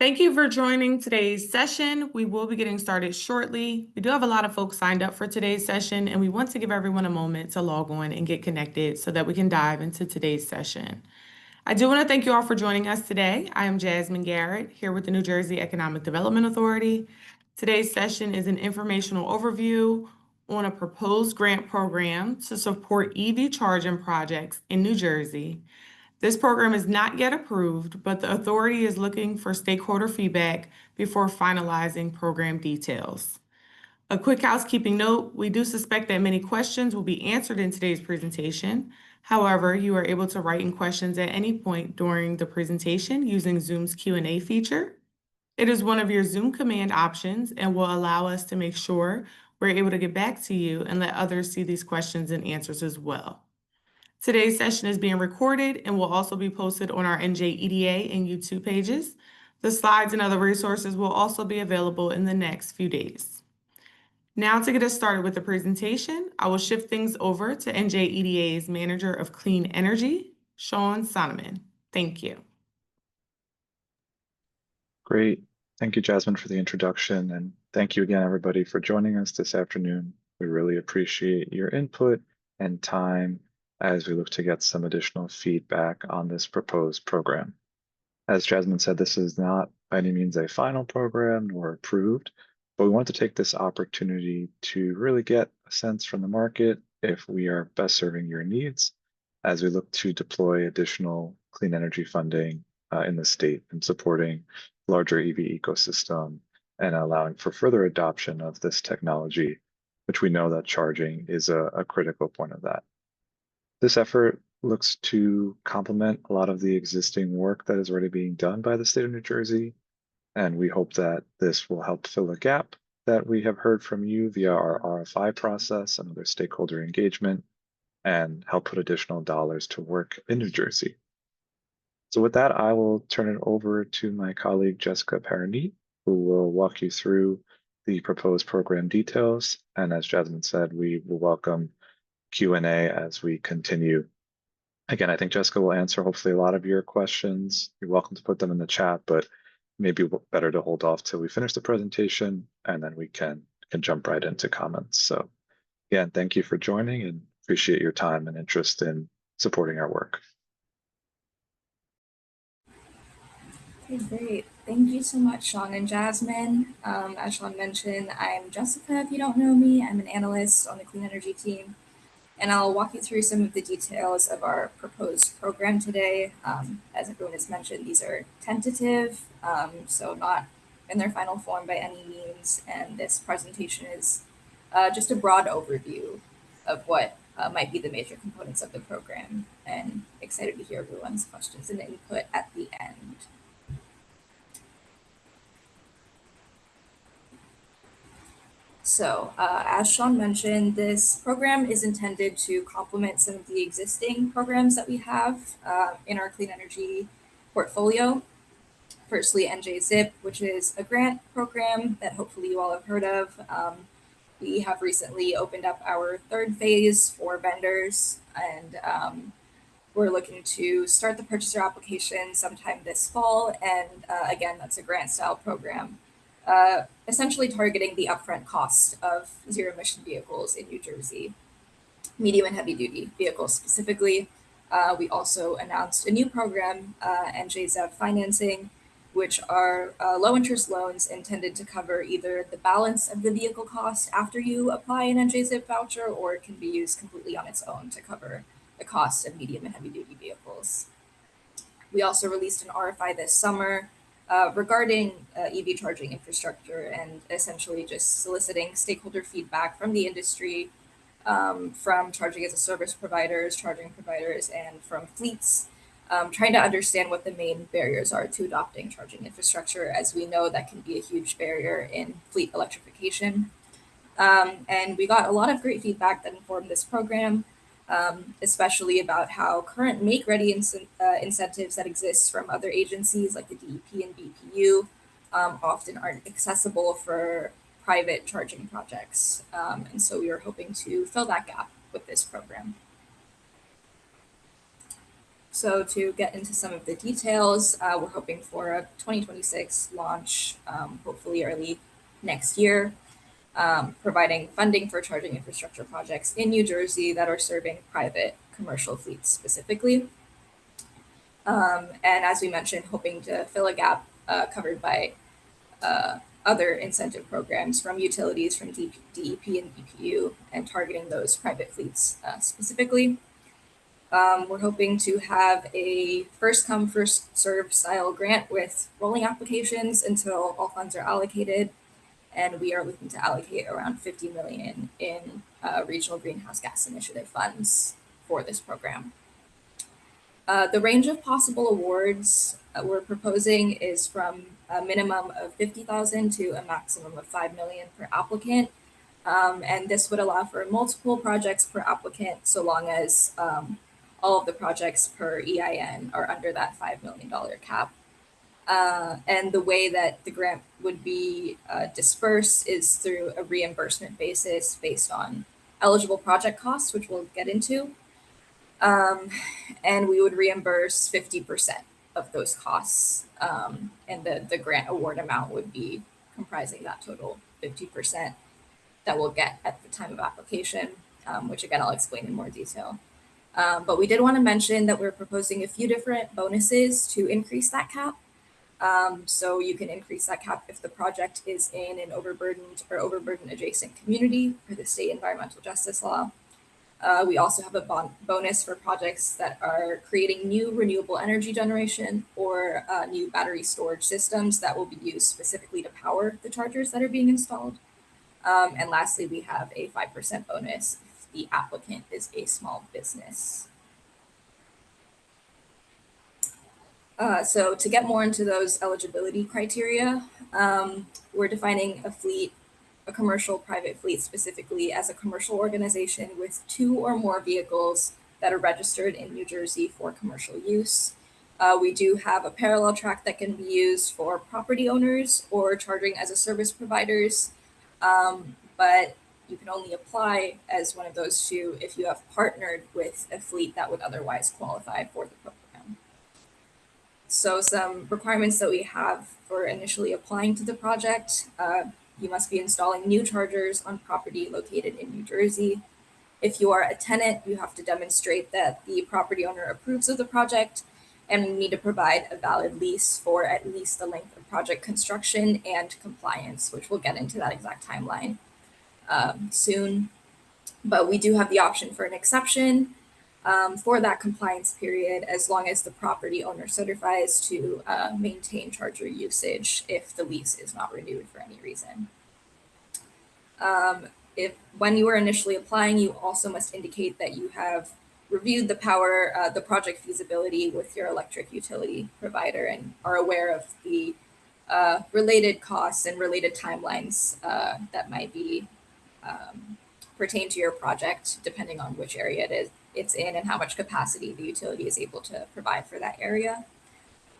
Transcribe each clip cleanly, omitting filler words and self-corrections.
Thank you for joining today's session. We will be getting started shortly. We do have a lot of folks signed up for today's session, and we want to give everyone a moment to log on and get connected so that we can dive into today's session. I do want to thank you all for joining us today. I am Jasmine Garrett, here with the New Jersey Economic Development Authority. Today's session is an informational overview on a proposed grant program to support EV charging projects in New Jersey. This program is not yet approved, but the authority is looking for stakeholder feedback before finalizing program details. A quick housekeeping note, we do suspect that many questions will be answered in today's presentation. However, you are able to write in questions at any point during the presentation using Zoom's Q&A feature. It is one of your Zoom command options and will allow us to make sure we're able to get back to you and let others see these questions and answers as well. Today's session is being recorded and will also be posted on our NJEDA and YouTube pages. The slides and other resources will also be available in the next few days. Now to get us started with the presentation, I will shift things over to NJEDA's Manager of Clean Energy, Sean Sonneman. Thank you. Great. Thank you, Jasmine, for the introduction. And thank you again, everybody, for joining us this afternoon. We really appreciate your input and time as we look to get some additional feedback on this proposed program. As Jasmine said, this is not by any means a final program nor approved, but we want to take this opportunity to really get a sense from the market if we are best serving your needs as we look to deploy additional clean energy funding in the state and supporting larger EV ecosystem and allowing for further adoption of this technology, which we know that charging is a critical point of that. This effort looks to complement a lot of the existing work that is already being done by the state of New Jersey, and we hope that this will help fill a gap that we have heard from you via our RFI process and other stakeholder engagement, and help put additional dollars to work in New Jersey. So with that, I will turn it over to my colleague, Jessica Paranit, who will walk you through the proposed program details. And as Jasmine said, we will welcome Q&A as we continue. Again, I think Jessica will answer hopefully a lot of your questions. You're welcome to put them in the chat, but maybe better to hold off till we finish the presentation and then we can jump right into comments. So again, thank you for joining and appreciate your time and interest in supporting our work. Okay, great. Thank you so much, Sean and Jasmine. As Sean mentioned, I'm Jessica, if you don't know me. I'm an analyst on the clean energy team, and I'll walk you through some of the details of our proposed program today. As everyone has mentioned, these are tentative, so not in their final form by any means, and this presentation is just a broad overview of what might be the major components of the program, and excited to hear everyone's questions and input at the end. So as Sean mentioned, this program is intended to complement some of the existing programs that we have in our clean energy portfolio. Firstly, NJZIP, which is a grant program that hopefully you all have heard of. We have recently opened up our third phase for vendors, and we're looking to start the purchaser application sometime this fall. And again, that's a grant style program. Essentially targeting the upfront cost of zero emission vehicles in New Jersey, medium and heavy duty vehicles specifically. We also announced a new program, NJEDA financing, which are low interest loans intended to cover either the balance of the vehicle cost after you apply an NJZIP voucher, or it can be used completely on its own to cover the cost of medium and heavy duty vehicles. We also released an RFI this summer regarding EV charging infrastructure, and essentially just soliciting stakeholder feedback from the industry, from charging as a service providers, charging providers, and from fleets, trying to understand what the main barriers are to adopting charging infrastructure, as we know that can be a huge barrier in fleet electrification. And we got a lot of great feedback that informed this program, especially about how current make-ready incentives that exist from other agencies like the DEP and BPU often aren't accessible for private charging projects. And so we are hoping to fill that gap with this program. So to get into some of the details, we're hoping for a 2026 launch, hopefully early next year, providing funding for charging infrastructure projects in New Jersey that are serving private commercial fleets specifically. And as we mentioned, hoping to fill a gap covered by other incentive programs from utilities, from DEP and EPU, and targeting those private fleets specifically. We're hoping to have a first come, first served style grant with rolling applications until all funds are allocated. And we are looking to allocate around 50 million in regional greenhouse gas initiative funds for this program. The range of possible awards we're proposing is from a minimum of 50,000 to a maximum of 5 million per applicant. And this would allow for multiple projects per applicant so long as all of the projects per EIN are under that $5 million cap. And the way that the grant would be dispersed is through a reimbursement basis based on eligible project costs, which we'll get into. And we would reimburse 50% of those costs. And the grant award amount would be comprising that total 50% that we'll get at the time of application, which again, I'll explain in more detail. But we did want to mention that we're proposing a few different bonuses to increase that cap. So you can increase that cap if the project is in an overburdened or overburdened adjacent community for the state environmental justice law. We also have a bonus for projects that are creating new renewable energy generation or new battery storage systems that will be used specifically to power the chargers that are being installed. And lastly, we have a 5% bonus if the applicant is a small business. So to get more into those eligibility criteria, we're defining a commercial private fleet specifically as a commercial organization with 2 or more vehicles that are registered in New Jersey for commercial use. We do have a parallel track that can be used for property owners or charging as a service providers, but you can only apply as one of those 2 if you have partnered with a fleet that would otherwise qualify for the program. So some requirements that we have for initially applying to the project, you must be installing new chargers on property located in New Jersey. If you are a tenant, you have to demonstrate that the property owner approves of the project, and we need to provide a valid lease for at least the length of project construction and compliance, which we'll get into that exact timeline soon. But we do have the option for an exception for that compliance period, as long as the property owner certifies to maintain charger usage if the lease is not renewed for any reason. When you are initially applying, you also must indicate that you have reviewed the project feasibility with your electric utility provider and are aware of the related costs and related timelines that might be pertain to your project, depending on which area it's in and how much capacity the utility is able to provide for that area.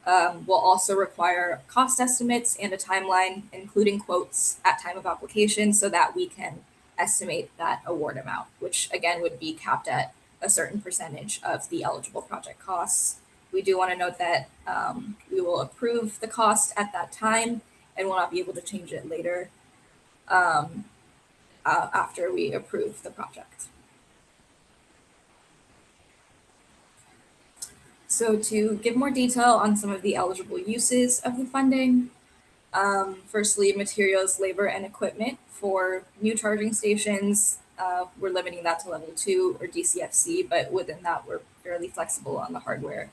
We'll also require cost estimates and a timeline, including quotes at time of application, so that we can estimate that award amount, which again would be capped at a certain percentage of the eligible project costs. We do want to note that we will approve the cost at that time and will not be able to change it later after we approve the project. So to give more detail on some of the eligible uses of the funding, firstly, materials, labor, and equipment for new charging stations. We're limiting that to level 2 or DCFC, but within that, we're fairly flexible on the hardware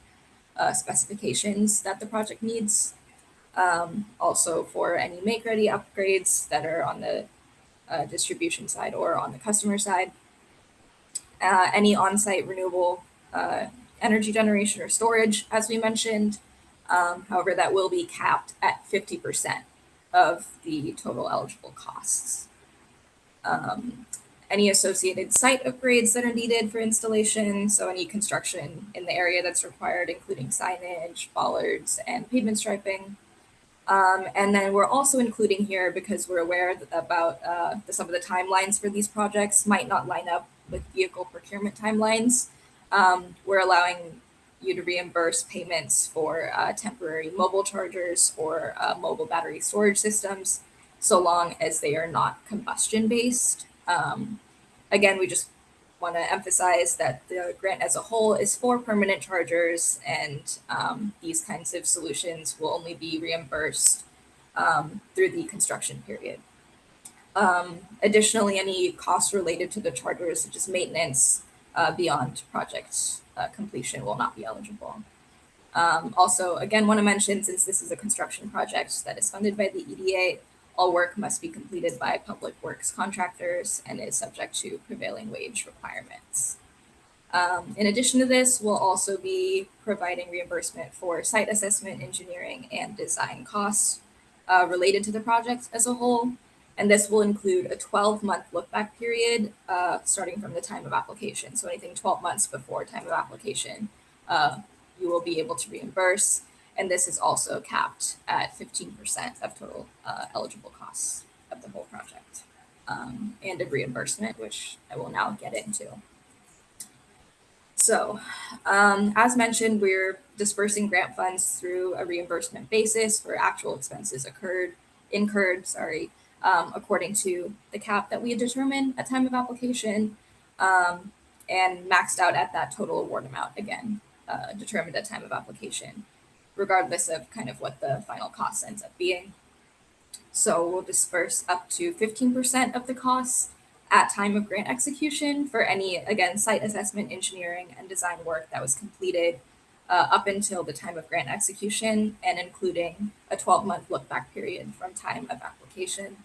specifications that the project needs. Also for any make-ready upgrades that are on the distribution side or on the customer side. Any on-site renewable energy generation or storage, as we mentioned. However, that will be capped at 50% of the total eligible costs. Any associated site upgrades that are needed for installation, so any construction in the area that's required, including signage, bollards, and pavement striping. And then we're also including here, because we're aware about some of the timelines for these projects might not line up with vehicle procurement timelines. We're allowing you to reimburse payments for temporary mobile chargers or mobile battery storage systems, so long as they are not combustion based. Again, we just want to emphasize that the grant as a whole is for permanent chargers, and these kinds of solutions will only be reimbursed through the construction period. Additionally, any costs related to the chargers, such as maintenance beyond project completion, will not be eligible. Also, again, want to mention, since this is a construction project that is funded by the EDA, all work must be completed by public works contractors and is subject to prevailing wage requirements. In addition to this, we'll also be providing reimbursement for site assessment, engineering, and design costs related to the project as a whole. And this will include a 12-month look-back period starting from the time of application. So anything 12 months before time of application, you will be able to reimburse. And this is also capped at 15% of total eligible costs of the whole project, and of reimbursement, which I will now get into. So, as mentioned, we're dispersing grant funds through a reimbursement basis for actual expenses incurred, according to the cap that we had determined at time of application, and maxed out at that total award amount, again, determined at time of application, regardless of kind of what the final cost ends up being. So we'll disperse up to 15% of the costs at time of grant execution for any, again, site assessment, engineering, and design work that was completed up until the time of grant execution, and including a 12-month look-back period from time of application.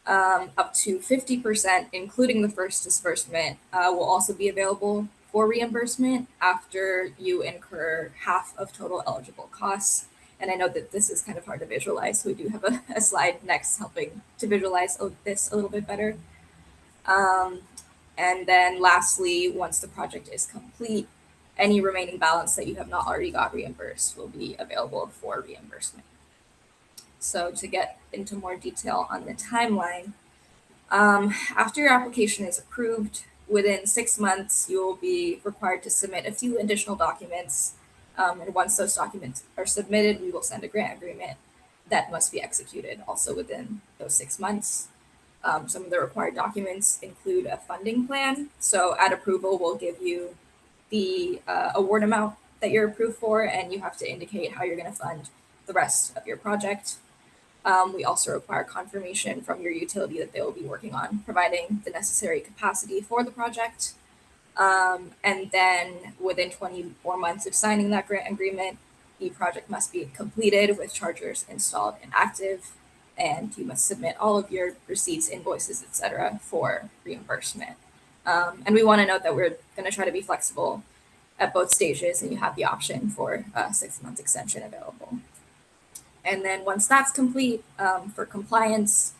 Up to 50%, including the first disbursement, will also be available for reimbursement after you incur half of total eligible costs. And I know that this is kind of hard to visualize, so we do have a slide next helping to visualize this a little bit better. And then lastly, once the project is complete, any remaining balance that you have not already got reimbursed will be available for reimbursement. So to get into more detail on the timeline, after your application is approved, within 6 months, you will be required to submit a few additional documents. And once those documents are submitted, we will send a grant agreement that must be executed also within those 6 months. Some of the required documents include a funding plan. So at approval, we'll give you the award amount that you're approved for, and you have to indicate how you're going to fund the rest of your project. We also require confirmation from your utility that they will be working on providing the necessary capacity for the project. And then within 24 months of signing that grant agreement, the project must be completed with chargers installed and active, and you must submit all of your receipts, invoices, etc. for reimbursement. And we want to note that we're going to try to be flexible at both stages, and you have the option for a 6-month extension available. And then once that's complete, for compliance,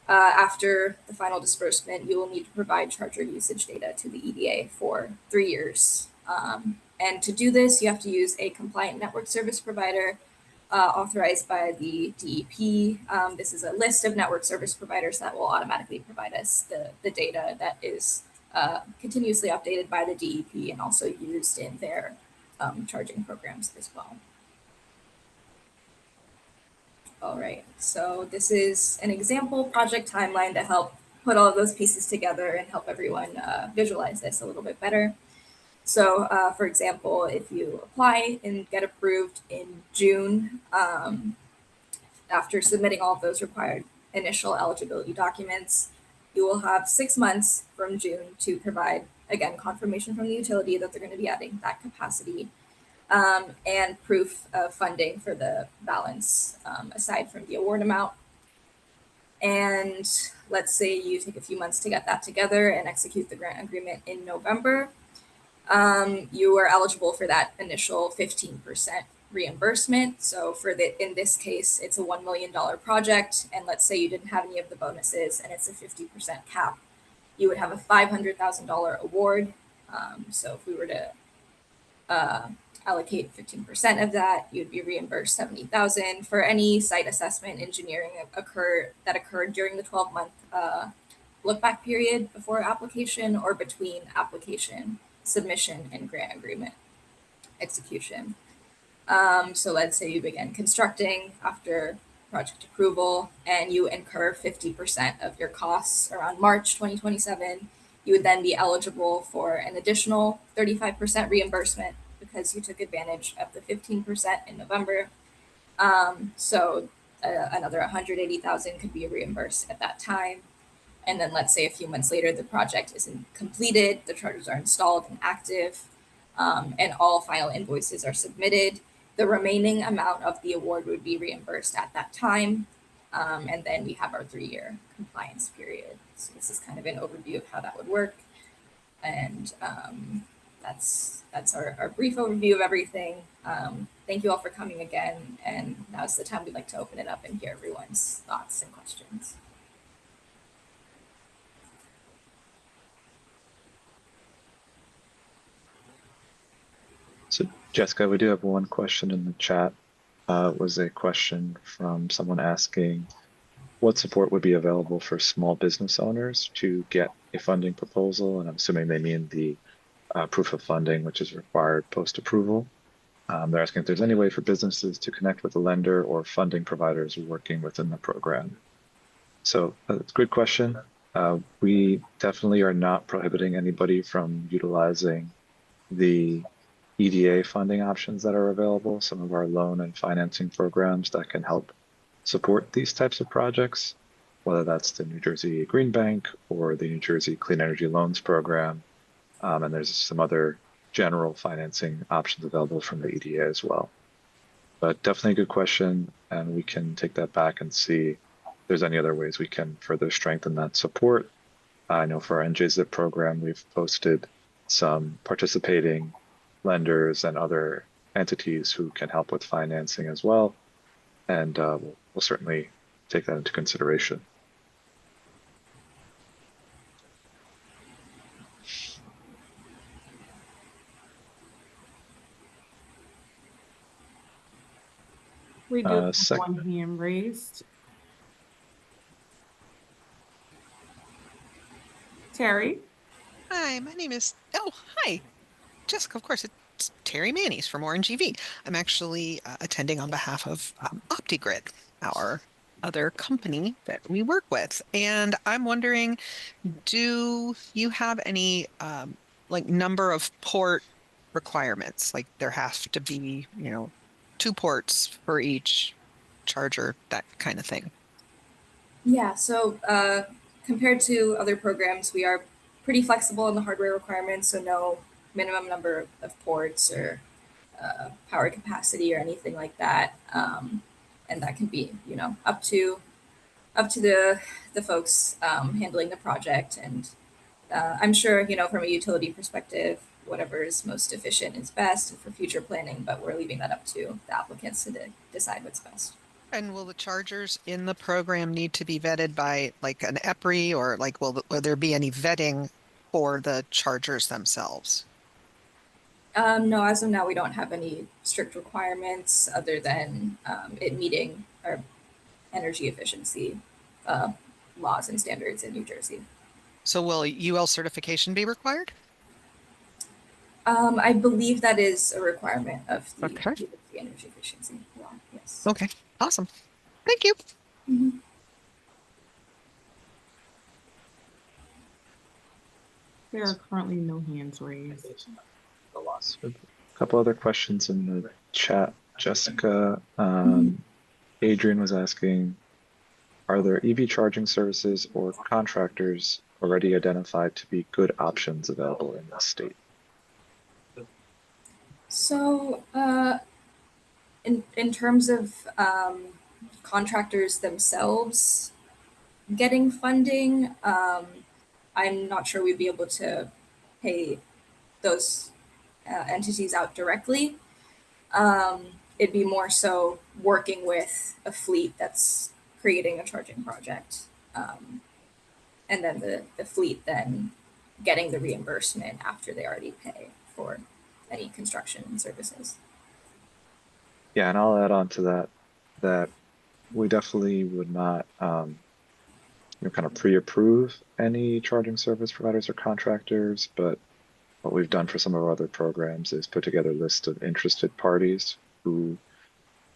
after the final disbursement, you will need to provide charger usage data to the EDA for 3 years. And to do this, you have to use a compliant network service provider authorized by the DEP. This is a list of network service providers that will automatically provide us the data that is continuously updated by the DEP and also used in their charging programs as well. All right, so this is an example project timeline to help put all of those pieces together and help everyone visualize this a little bit better. So, for example, if you apply and get approved in June, after submitting all of those required initial eligibility documents, you will have 6 months from June to provide, again, confirmation from the utility that they're going to be adding that capacity, and proof of funding for the balance aside from the award amount. And let's say you take a few months to get that together and execute the grant agreement in November. You are eligible for that initial 15% reimbursement. So in this case, it's a $1 million project. And let's say you didn't have any of the bonuses and it's a 50% cap. You would have a $500,000 award. So if we were to allocate 15% of that, you'd be reimbursed $70,000 for any site assessment engineering that occurred during the 12-month look-back period before application or between application, submission, and grant agreement. execution. So let's say you begin constructing after project approval and you incur 50% of your costs around March 2027. You would then be eligible for an additional 35% reimbursement because you took advantage of the 15% in November. Another 180,000 could be reimbursed at that time. And then let's say a few months later, the project isn't completed, the chargers are installed and active, and all final invoices are submitted. The remaining amount of the award would be reimbursed at that time. And then we have our 3-year compliance period. So this is kind of an overview of how that would work. And that's our brief overview of everything. Thank you all for coming again. And now's the time we'd like to open it up and hear everyone's thoughts and questions. So Jessica, we do have one question in the chat. It was a question from someone asking what support would be available for small business owners to get a funding proposal, and I'm assuming they mean the proof of funding, which is required post-approval. They're asking if there's any way for businesses to connect with a lender or funding providers working within the program. So it's a good question. We definitely are not prohibiting anybody from utilizing the EDA funding options that are available, some of our loan and financing programs that can help support these types of projects, whether that's the New Jersey Green Bank or the New Jersey Clean Energy Loans Program. And there's some other general financing options available from the EDA as well. But definitely a good question, and we can take that back and see if there's any other ways we can further strengthen that support. I know for our NJEDA program, we've posted some participating lenders and other entities who can help with financing as well. And we'll certainly take that into consideration. We do have one hand raised. Terry? Hi, my name is, hi, Jessica, of course, it's Terry Mannies from Orange EV. I'm actually attending on behalf of OptiGrid, our other company that we work with. And I'm wondering, do you have any like number of port requirements? Like there has to be, 2 ports for each charger, that kind of thing. Yeah, so compared to other programs, we are pretty flexible in the hardware requirements, so no minimum number of ports or power capacity or anything like that. And that can be, up to the folks handling the project. And I'm sure, from a utility perspective, whatever is most efficient is best for future planning, but we're leaving that up to the applicants to decide what's best. And will the chargers in the program need to be vetted by like an EPRI, or like will there be any vetting for the chargers themselves? No, as of now, we don't have any strict requirements other than it meeting our energy efficiency laws and standards in New Jersey. So will UL certification be required? I believe that is a requirement of the energy efficiency law. Yes. Okay, awesome. Thank you. Mm-hmm. There are currently no hands raised. A couple other questions in the chat. Jessica, Adrian was asking, are there EV charging services or contractors already identified to be good options available in the state? So, in terms of contractors themselves getting funding, I'm not sure we'd be able to pay those entities out directly. It'd be more so working with a fleet that's creating a charging project, and then the fleet then getting the reimbursement after they already pay for any construction services. Yeah, and I'll add on to that we definitely would not kind of pre-approve any charging service providers or contractors, but what we've done for some of our other programs is put together a list of interested parties who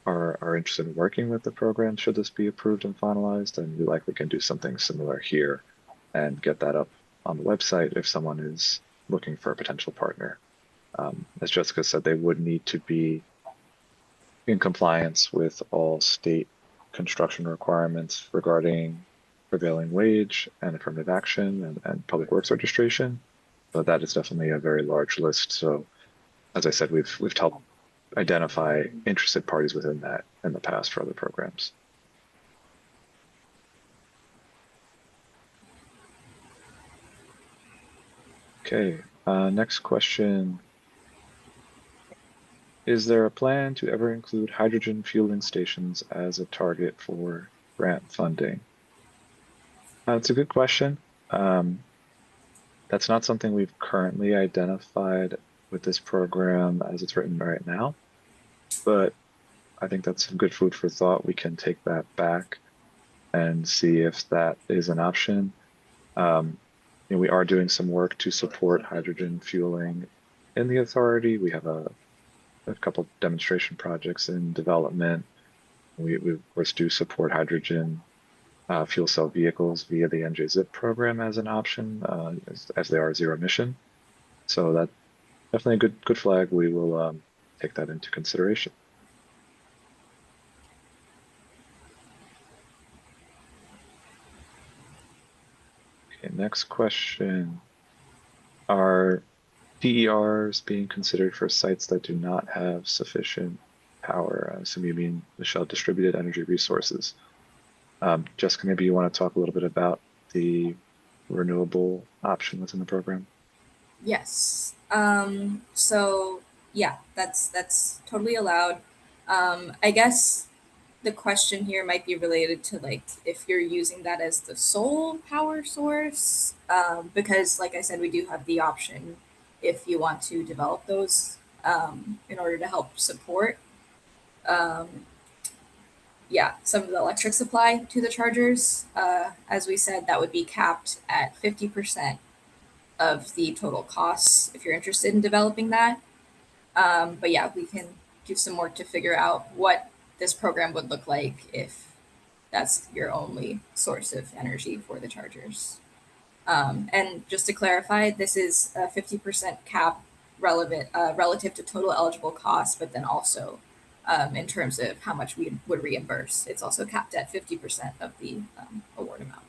are interested in working with the program should this be approved and finalized, and we likely can do something similar here and get that up on the website if someone is looking for a potential partner. As Jessica said, they would need to be in compliance with all state construction requirements regarding prevailing wage and affirmative action and public works registration. But that is definitely a very large list. So as I said, we've helped identify interested parties within that in the past for other programs. Okay, next question. Is there a plan to ever include hydrogen fueling stations as a target for grant funding? It's a good question. That's not something we've currently identified with this program as it's written right now, but I think that's some good food for thought. We can take that back and see if that is an option. We are doing some work to support hydrogen fueling in the authority. We have a couple demonstration projects in development. We of course do support hydrogen fuel cell vehicles via the NJEDA program as an option, as they are zero emission. So that's definitely a good flag. We will take that into consideration. Okay, next question. Are DERs being considered for sites that do not have sufficient power? I assume you mean, Michelle, distributed energy resources. Jessica, maybe you want to talk a little bit about the renewable option within the program? Yes. So yeah, that's totally allowed. I guess the question here might be related to like if you're using that as the sole power source, because like I said, we do have the option if you want to develop those in order to help support yeah, some of the electric supply to the chargers. As we said, that would be capped at 50% of the total costs if you're interested in developing that. But yeah, we can do some work to figure out what this program would look like if that's your only source of energy for the chargers. And just to clarify, this is a 50% cap relative to total eligible costs, but then also in terms of how much we would reimburse. It's also capped at 50% of the award amount.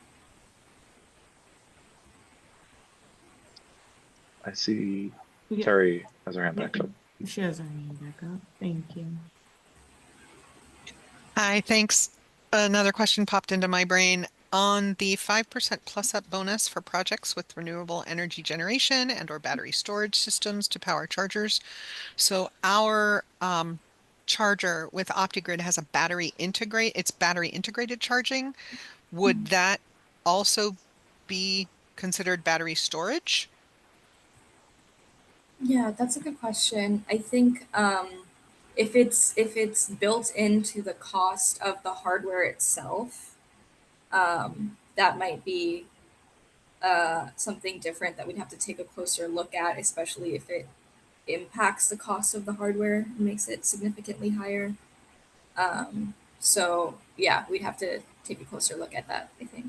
I see Yeah. Terry has her hand back up. She has her hand back up. Thank you. Hi, thanks. Another question popped into my brain. On the 5% plus up bonus for projects with renewable energy generation and or battery storage systems to power chargers. So our charger with OptiGrid has a it's battery integrated charging. Would that also be considered battery storage? Yeah, that's a good question. I think if it's built into the cost of the hardware itself, that might be something different that we'd have to take a closer look at, especially if it impacts the cost of the hardware and makes it significantly higher. So yeah, we'd have to take a closer look at that, I think.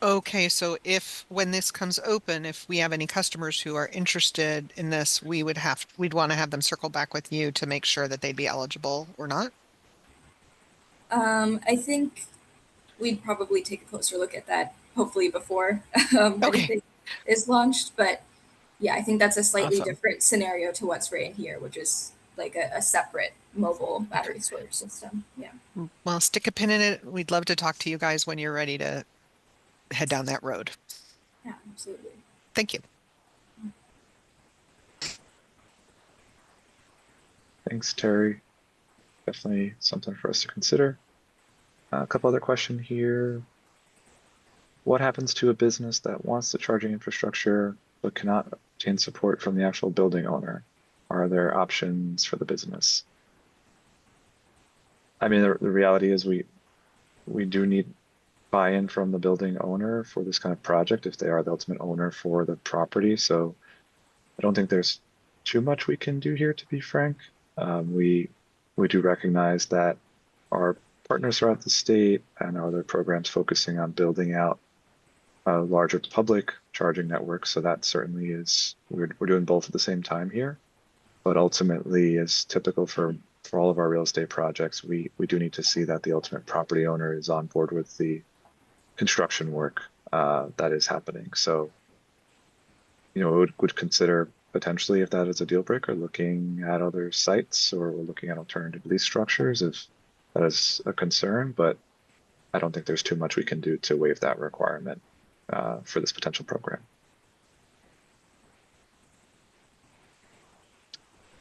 Okay, so when this comes open, if we have any customers who are interested in this, we'd want to have them circle back with you to make sure that they'd be eligible or not. I think we'd probably take a closer look at that, hopefully before Okay, anything is launched. But yeah, I think that's a slightly awesome. different scenario to what's right here, which is like a separate mobile battery storage system. Yeah. Well, stick a pin in it. We'd love to talk to you guys when you're ready to head down that road. Yeah, absolutely. Thank you. Thanks, Terry. Definitely something for us to consider. A couple other questions here. What happens to a business that wants the charging infrastructure but cannot obtain support from the actual building owner? Are there options for the business? I mean, the reality is we do need buy-in from the building owner for this kind of project if they are the ultimate owner for the property. So don't think there's too much we can do here, to be frank. We do recognize that our partners throughout the state and our other programs focusing on building out a larger public charging network. So that certainly is, we're doing both at the same time here. But ultimately, as typical for all of our real estate projects, we do need to see that the ultimate property owner is on board with the construction work that is happening. So, would consider potentially, if that is a deal breaker, looking at other sites or looking at alternative lease structures if that is a concern. But I don't think there's too much we can do to waive that requirement for this potential program.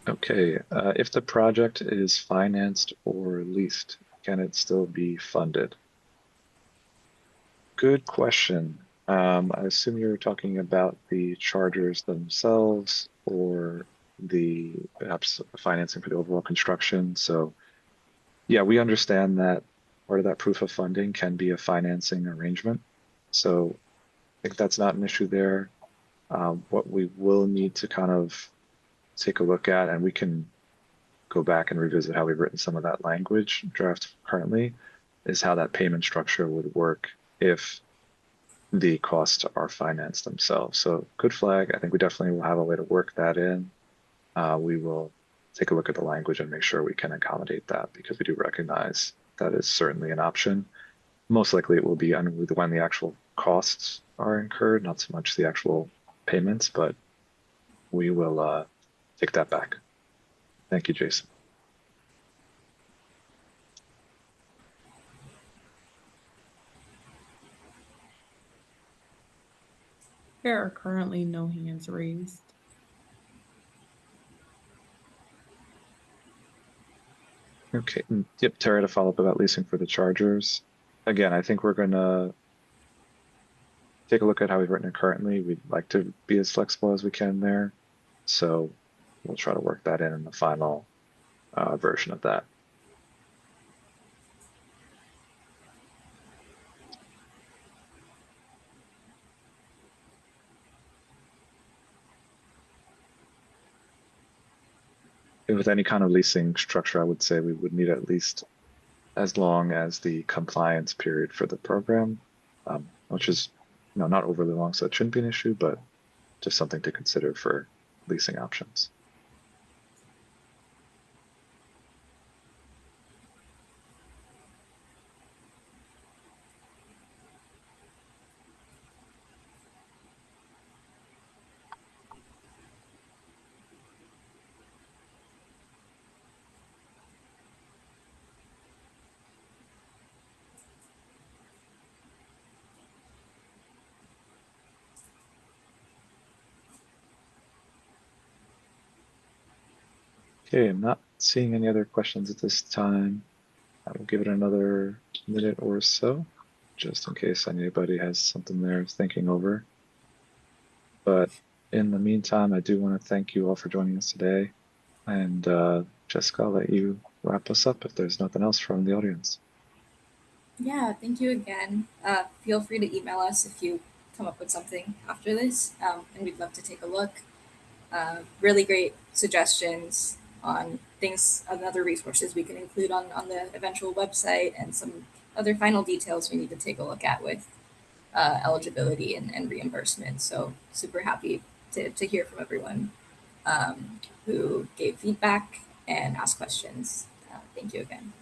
Okay, if the project is financed or leased, can it still be funded? Good question. I assume you're talking about the chargers themselves or the perhaps financing for the overall construction. So yeah, we understand that part of that proof of funding can be a financing arrangement. So I think that's not an issue there. What we will need to kind of take a look at, and we can go back and revisit how we've written some of that language draft currently, is how that payment structure would work if the costs are financed themselves. So good flag. I think we definitely will have a way to work that in. We will take a look at the language and make sure we can accommodate that, because we do recognize that is certainly an option. Most likely it will be when the actual costs are incurred, not so much the actual payments, but we will take that back. Thank you, Jason. There are currently no hands raised. Okay, yep, Tara, to follow up about leasing for the chargers. Again, I think we're gonna take a look at how we've written it currently. We'd like to be as flexible as we can there. So we'll try to work that in the final version of that. And with any kind of leasing structure, I would say we would need at least as long as the compliance period for the program, which is not overly long, so it shouldn't be an issue, but just something to consider for leasing options. Okay, I'm not seeing any other questions at this time. I will give it another minute or so, just in case anybody has something they're thinking over. But in the meantime, I do want to thank you all for joining us today. And Jessica, I'll let you wrap us up if there's nothing else from the audience. Yeah, thank you again. Feel free to email us if you come up with something after this, and we'd love to take a look. Really great suggestions on things and other resources we can include on the eventual website, and some other final details we need to take a look at with eligibility and reimbursement. So super happy to hear from everyone who gave feedback and asked questions. Thank you again.